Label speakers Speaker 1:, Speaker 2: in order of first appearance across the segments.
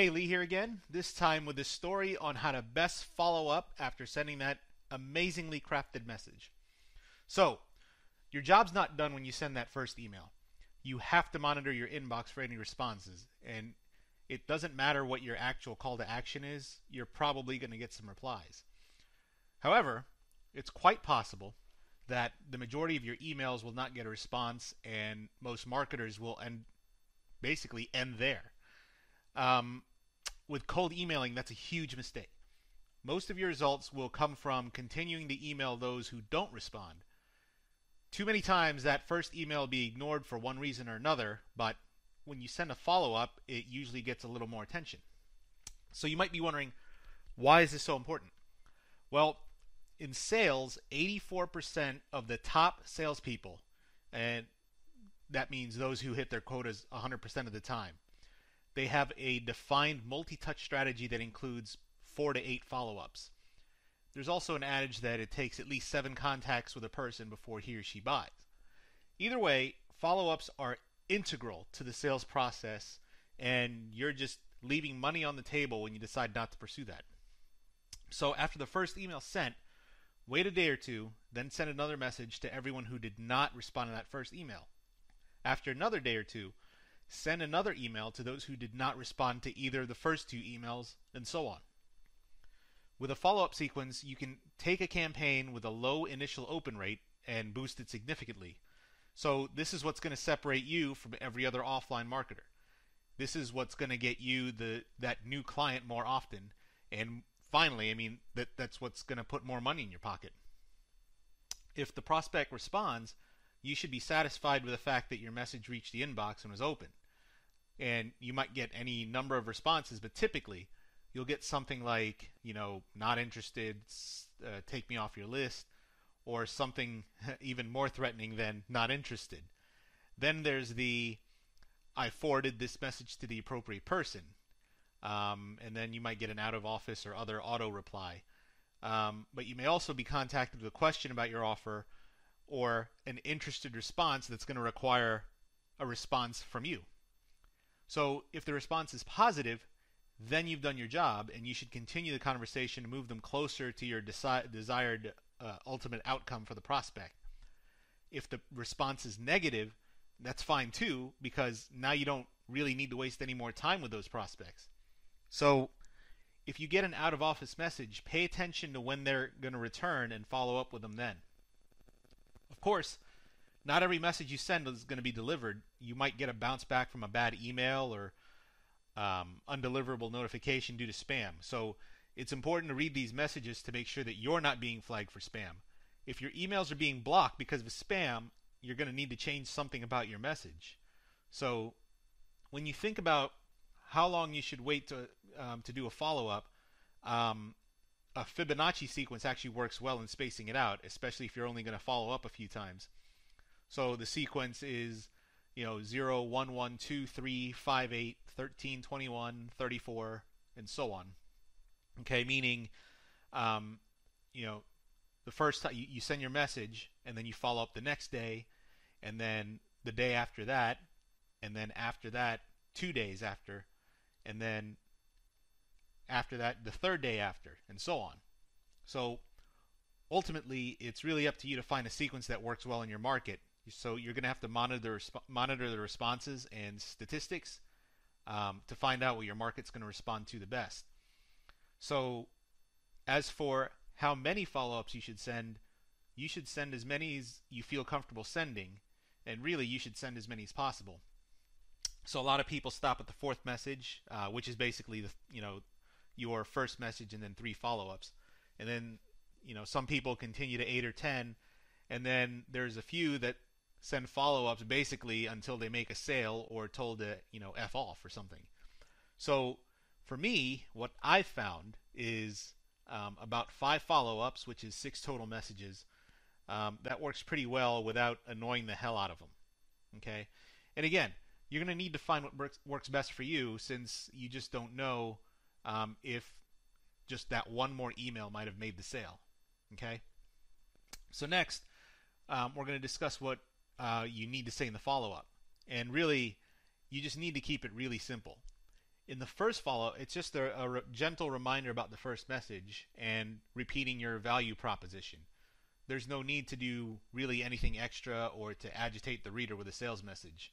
Speaker 1: Hey, Lee here again, this time with a story on how to best follow up after sending that amazingly crafted message. So, your job's not done when you send that first email. You have to monitor your inbox for any responses, and it doesn't matter what your actual call to action is, you're probably going to get some replies. However, it's quite possible that the majority of your emails will not get a response, and most marketers will basically end there. Um, with cold emailing, that's a huge mistake. Most of your results will come from continuing to email those who don't respond. Too many times that first email will be ignored for one reason or another, but when you send a follow up, it usually gets a little more attention. So you might be wondering, why is this so important? Well, in sales, 84% of the top salespeople, and that means those who hit their quotas 100% of the time, they have a defined multi-touch strategy that includes 4 to 8 follow-ups. There's also an adage that it takes at least 7 contacts with a person before he or she buys. Either way, follow-ups are integral to the sales process, and you're just leaving money on the table when you decide not to pursue that. So after the first email sent, wait a day or two, then send another message to everyone who did not respond to that first email. After another day or two, send another email to those who did not respond to either of the first 2 emails, and so on. With a follow-up sequence, you can take a campaign with a low initial open rate and boost it significantly. So this is what's going to separate you from every other offline marketer. This is what's going to get you that new client more often, and finally, that's what's going to put more money in your pocket. If the prospect responds, you should be satisfied with the fact that your message reached the inbox and was open. And you might get any number of responses, but typically you'll get something like, not interested, take me off your list, or something even more threatening than not interested. Then there's the I forwarded this message to the appropriate person. And then you might get an out of office or other auto reply. But you may also be contacted with a question about your offer or an interested response that's going to require a response from you. So if the response is positive, then you've done your job, and you should continue the conversation to move them closer to your desired ultimate outcome for the prospect. If the response is negative, that's fine too, because now you don't really need to waste any more time with those prospects. So if you get an out of office message, pay attention to when they're going to return and follow up with them then. Of course, not every message you send is going to be delivered. You might get a bounce back from a bad email or undeliverable notification due to spam. So it's important to read these messages to make sure that you're not being flagged for spam. If your emails are being blocked because of spam, you're going to need to change something about your message. So when you think about how long you should wait to do a follow-up, a Fibonacci sequence actually works well in spacing it out, especially if you're only going to follow up a few times. So the sequence is 0, 1, 1, 2, 3, 5, 8, 13, 21, 34, and so on. Okay, meaning the first time you send your message, and then you follow up the next day, and then the day after that, and then after that 2 days after, and then after that the third day after, and so on. So ultimately, it's really up to you to find a sequence that works well in your market. So you're going to have to monitor the responses and statistics to find out what your market's going to respond to the best. So as for how many follow-ups you should send as many as you feel comfortable sending, and really you should send as many as possible. So a lot of people stop at the 4th message, which is basically your first message and then 3 follow-ups. And then some people continue to 8 or 10, and then there's a few that send follow-ups basically until they make a sale or told to F off or something. So for me, what I've found is about 5 follow-ups, which is 6 total messages. That works pretty well without annoying the hell out of them. Okay, and again, you're going to need to find what works best for you, since you just don't know if just that one more email might have made the sale. Okay, so next we're going to discuss what you need to say in the follow-up. And really, you just need to keep it really simple. In the first follow, it's just a gentle reminder about the first message and repeating your value proposition. There's no need to do really anything extra or to agitate the reader with a sales message.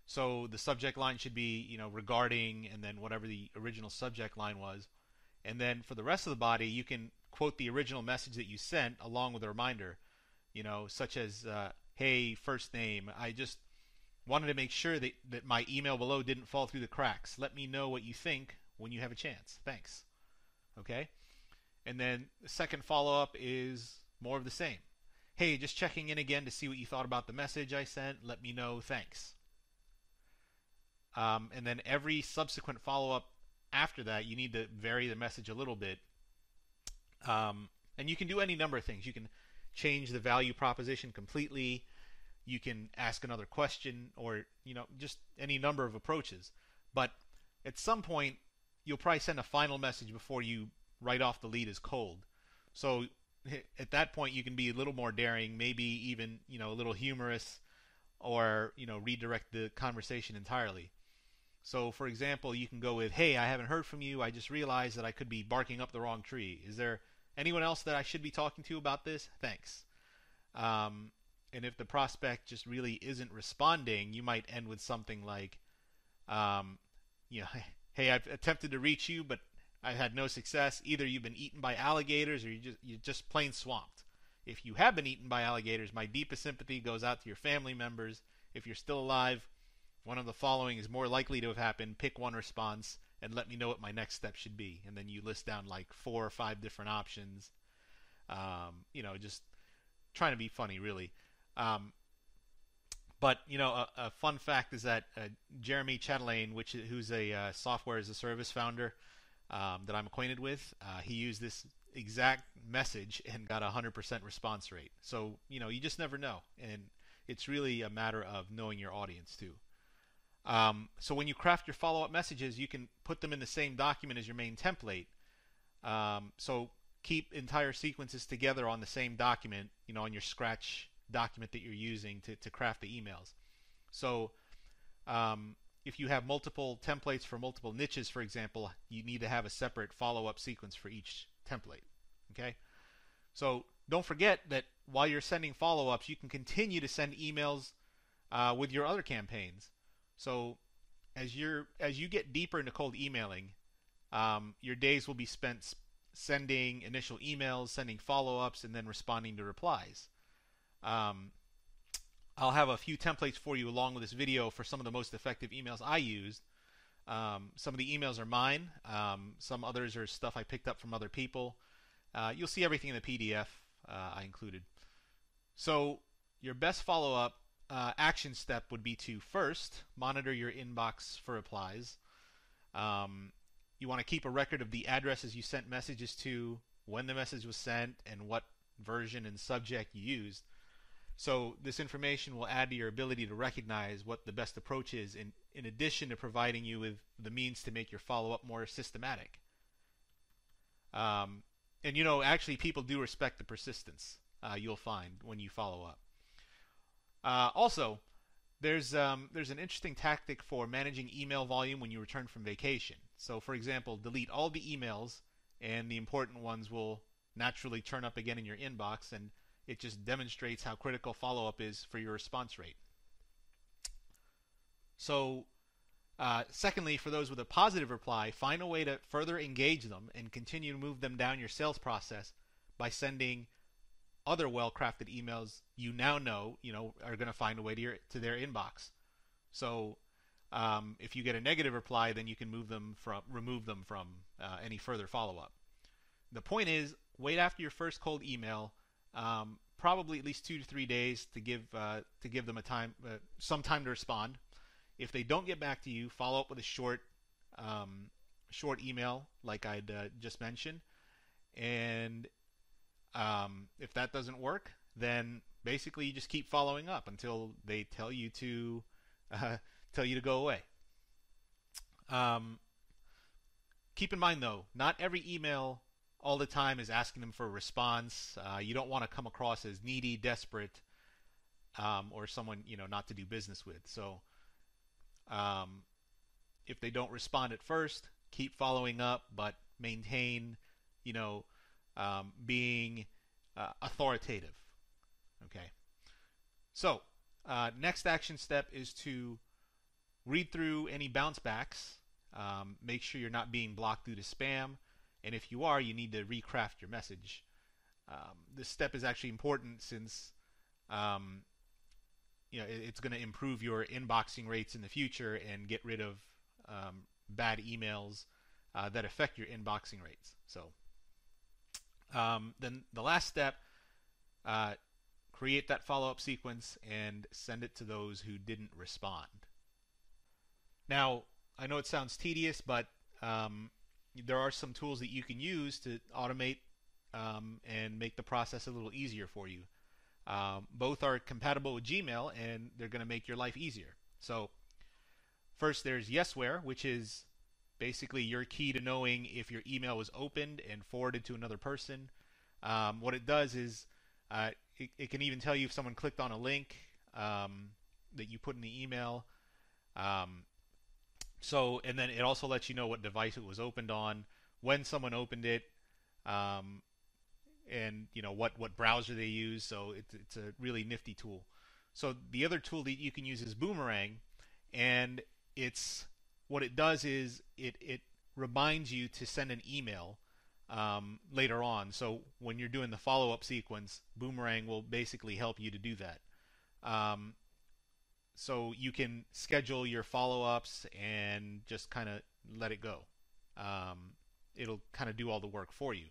Speaker 1: So the subject line should be, regarding, and then whatever the original subject line was. And then for the rest of the body, you can quote the original message that you sent along with a reminder, such as, hey, first name, I just wanted to make sure that my email below didn't fall through the cracks. Let me know what you think when you have a chance. Thanks. Okay? And then the second follow-up is more of the same. Hey, just checking in again to see what you thought about the message I sent. Let me know. Thanks. And then every subsequent follow-up after that, you need to vary the message a little bit. And you can do any number of things. You can change the value proposition completely. You can ask another question, or just any number of approaches. But at some point, you'll probably send a final message before you write off the lead as cold. So at that point, you can be a little more daring, maybe even a little humorous, or redirect the conversation entirely. So for example, you can go with, hey, I haven't heard from you. I just realized that I could be barking up the wrong tree. Is there anyone else that I should be talking to about this? Thanks. And if the prospect just really isn't responding, you might end with something like, hey, I've attempted to reach you, but I've had no success. Either you've been eaten by alligators, or you're just plain swamped. If you have been eaten by alligators, my deepest sympathy goes out to your family members. If you're still alive, one of the following is more likely to have happened. Pick one response and let me know what my next step should be. And then you list down like 4 or 5 different options. Just trying to be funny, really. But a fun fact is that Jeremy Chatelain, who's a software as a service founder that I'm acquainted with, he used this exact message and got a 100% response rate. So you just never know, and it's really a matter of knowing your audience too. So when you craft your follow-up messages, you can put them in the same document as your main template. So keep entire sequences together on the same document, on your Scratch document that you're using to craft the emails. So if you have multiple templates for multiple niches, for example, you need to have a separate follow-up sequence for each template. Okay? So don't forget that while you're sending follow-ups, you can continue to send emails with your other campaigns. So as you get deeper into cold emailing, your days will be spent sending initial emails, sending follow-ups, and then responding to replies. I'll have a few templates for you along with this video for some of the most effective emails I used. Some of the emails are mine. Some others are stuff I picked up from other people. You'll see everything in the PDF I included. So your best follow-up action step would be to first monitor your inbox for replies. You want to keep a record of the addresses you sent messages to, when the message was sent, and what version and subject you used. So this information will add to your ability to recognize what the best approach is, in addition to providing you with the means to make your follow-up more systematic. And actually people do respect the persistence, you'll find when you follow up. Also, there's an interesting tactic for managing email volume when you return from vacation. So for example, delete all the emails, and the important ones will naturally turn up again in your inbox, and it just demonstrates how critical follow-up is for your response rate. So secondly, for those with a positive reply, find a way to further engage them and continue to move them down your sales process by sending other well-crafted emails you now know are going to find a way to their inbox. So if you get a negative reply, then you can remove them from any further follow-up. The point is, wait after your first cold email, probably at least 2 to 3 days to give them some time to respond. If they don't get back to you, follow up with a short email like I'd just mentioned. And if that doesn't work, then basically you just keep following up until they tell you to go away. Keep in mind though, not every email all the time is asking them for a response. You don't want to come across as needy, desperate, or someone not to do business with. So if they don't respond at first, keep following up, but maintain, you know, being authoritative. Okay. So, next action step is to read through any bounce backs. Make sure you're not being blocked due to spam. And if you are, you need to recraft your message. This step is actually important since it's going to improve your inboxing rates in the future and get rid of bad emails that affect your inboxing rates. So then the last step, create that follow-up sequence and send it to those who didn't respond. Now, I know it sounds tedious, but there are some tools that you can use to automate and make the process a little easier for you. Both are compatible with Gmail, and they're going to make your life easier. So first there's Yesware, which is basically your key to knowing if your email was opened and forwarded to another person. What it does is it can even tell you if someone clicked on a link that you put in the email. And then it also lets you know what device it was opened on, when someone opened it, and what browser they use. So it's a really nifty tool. So the other tool that you can use is Boomerang, and what it does is it reminds you to send an email later on. So when you're doing the follow-up sequence, Boomerang will basically help you to do that. So you can schedule your follow-ups and just kind of let it go. It'll kind of do all the work for you.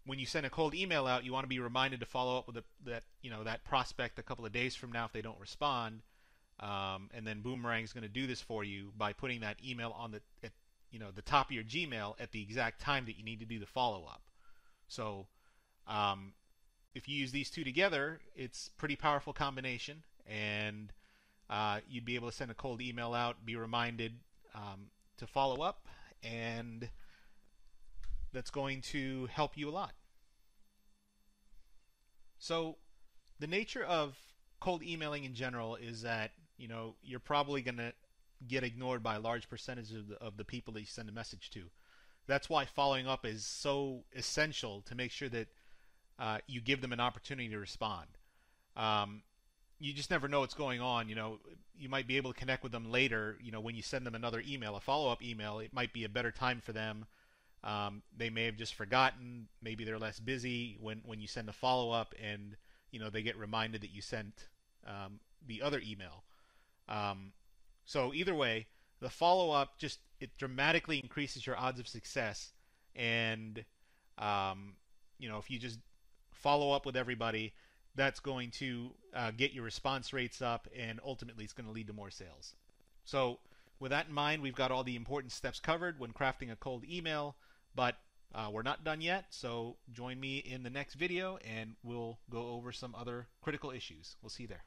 Speaker 1: When you send a cold email out, you want to be reminded to follow up with that prospect a couple of days from now if they don't respond. And then Boomerang is going to do this for you by putting that email on the top of your Gmail at the exact time that you need to do the follow-up. So if you use these two together, it's a pretty powerful combination, and you'd be able to send a cold email out, be reminded to follow up, and that's going to help you a lot. So the nature of cold emailing in general is that you're probably going to get ignored by a large percentage of the people that you send a message to. That's why following up is so essential, to make sure that you give them an opportunity to respond. You just never know what's going on. You might be able to connect with them later. When you send them another email, a follow-up email, it might be a better time for them. They may have just forgotten. Maybe they're less busy when you send a follow-up, and they get reminded that you sent the other email. So either way, the follow-up it dramatically increases your odds of success. And if you just follow up with everybody, that's going to get your response rates up, and ultimately it's going to lead to more sales. So with that in mind, we've got all the important steps covered when crafting a cold email, but we're not done yet. So join me in the next video, and we'll go over some other critical issues. We'll see you there.